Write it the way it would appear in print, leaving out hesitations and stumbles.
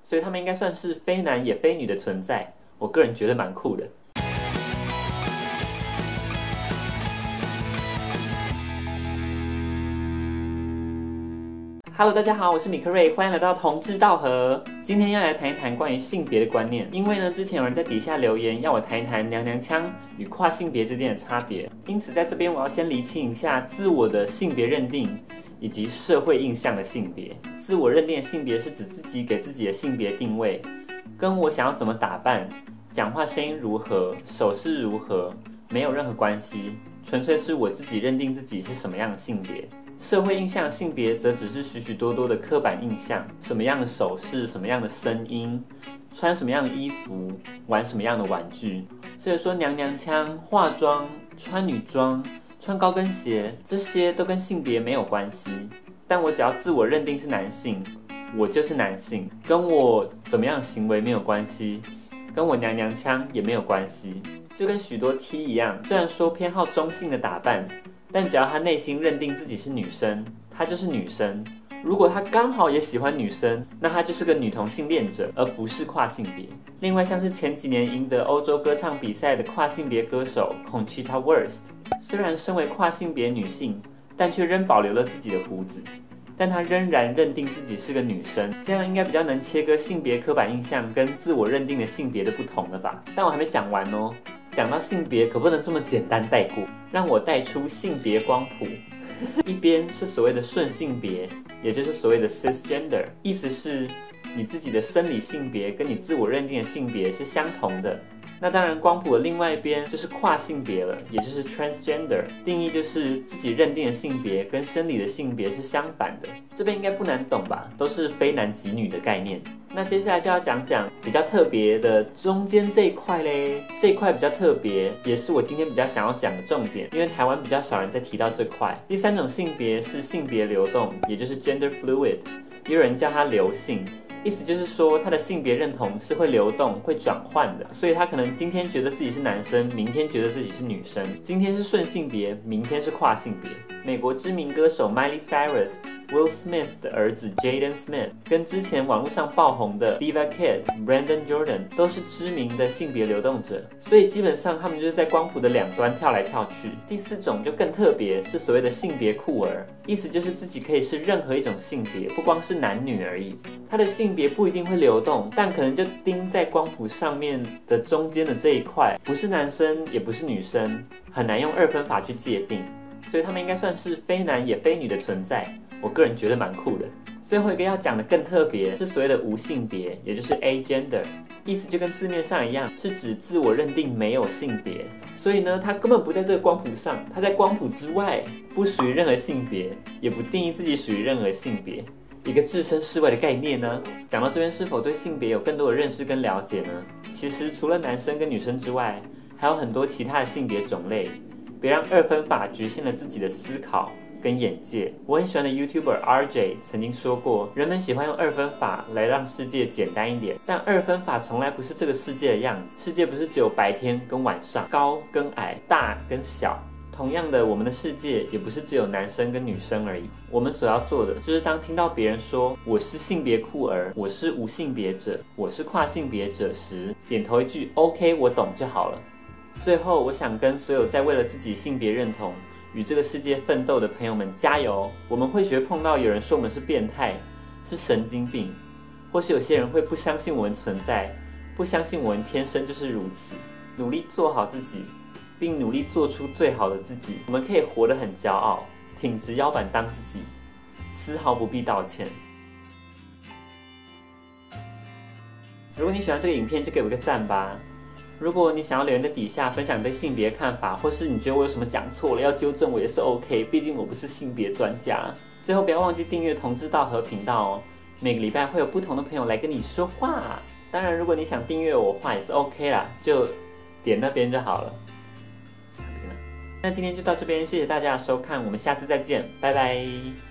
所以他们应该算是非男也非女的存在。我个人觉得蛮酷的。Hello， 大家好，我是米克瑞，欢迎来到同志道合。今天要来谈一谈关于性别的观念，因为呢，之前有人在底下留言要我谈一谈娘娘腔与跨性别之间的差别，因此在这边我要先厘清一下自我的性别认定以及社会印象的性别。自我认定的性别是指自己给自己的性别定位，跟我想要怎么打扮、讲话声音如何、手势如何没有任何关系，纯粹是我自己认定自己是什么样的性别。社会印象性别则只是许许多多的刻板印象，什么样的手势、什么样的声音、穿什么样的衣服、玩什么样的玩具。所以说娘娘腔、化妆、穿女装、穿高跟鞋，这些都跟性别没有关系。但我只要自我认定是男性，我就是男性，跟我怎么样的行为没有关系，跟我娘娘腔也没有关系。就跟许多 T 一样，虽然说偏好中性的打扮，但只要他内心认定自己是女生，他就是女生。如果他刚好也喜欢女生，那他就是个女同性恋者，而不是跨性别。另外，像是前几年赢得欧洲歌唱比赛的跨性别歌手 Conchita Wurst， 虽然身为跨性别女性，但却仍保留了自己的胡子，但她仍然认定自己是个女生，这样应该比较能切割性别刻板印象跟自我认定的性别的不同了吧？但我还没讲完哦。讲到性别可不能这么简单带过，让我带出性别光谱。一边是所谓的顺性别，也就是所谓的 cisgender， 意思是你自己的生理性别跟你自我认定的性别是相同的。那当然光谱的另外一边就是跨性别了，也就是 transgender， 定义就是自己认定的性别跟生理的性别是相反的。这边应该不难懂吧，都是非男即女的概念。那接下来就要讲讲比较特别的中间这一块嘞，这一块比较特别，也是我今天比较想要讲的重点，因为台湾比较少人在提到这块。第三种性别是性别流动，也就是 gender fluid， 也有人叫它流性，意思就是说他的性别认同是会流动、会转换的，所以他可能今天觉得自己是男生，明天觉得自己是女生，今天是顺性别，明天是跨性别。美国知名歌手 Miley Cyrus、Will Smith 的儿子 Jaden Smith 跟之前网络上爆红的 Diva Kid、Brandon Jordan 都是知名的性别流动者，所以基本上他们就是在光谱的两端跳来跳去。第四种就更特别，是所谓的性别酷儿，意思就是自己可以是任何一种性别，不光是男女而已。他的性别不一定会流动，但可能就钉在光谱上面的中间的这一块，不是男生也不是女生，很难用二分法去界定，所以他们应该算是非男也非女的存在。我个人觉得蛮酷的。最后一个要讲的更特别，是所谓的无性别，也就是 agender， 意思就跟字面上一样，是指自我认定没有性别。所以呢，他根本不在这个光谱上，他在光谱之外，不属于任何性别，也不定义自己属于任何性别。一个置身事外的概念呢。讲到这边，是否对性别有更多的认识跟了解呢？其实除了男生跟女生之外，还有很多其他的性别种类。别让二分法局限了自己的思考跟眼界。我很喜欢的 YouTuber RJ 曾经说过，人们喜欢用二分法来让世界简单一点，但二分法从来不是这个世界的样子。世界不是只有白天跟晚上，高跟矮，大跟小。同样的，我们的世界也不是只有男生跟女生而已。我们所要做的，就是当听到别人说我是性别酷儿，我是无性别者，我是跨性别者时，点头一句 OK， 我懂就好了。最后，我想跟所有在为了自己性别认同与这个世界奋斗的朋友们加油！我们会学碰到有人说我们是变态，是神经病，或是有些人会不相信我们存在，不相信我们天生就是如此。努力做好自己，并努力做出最好的自己，我们可以活得很骄傲，挺直腰板当自己，丝毫不必道歉。如果你喜欢这个影片，就给我一个赞吧。如果你想要留言在底下分享你对性别看法，或是你觉得我有什么讲错了要纠正我也是 OK， 毕竟我不是性别专家。最后不要忘记订阅同志道合频道哦，每个礼拜会有不同的朋友来跟你说话。当然如果你想订阅我的话也是 OK 啦，就点那边就好了。那今天就到这边，谢谢大家的收看，我们下次再见，拜拜。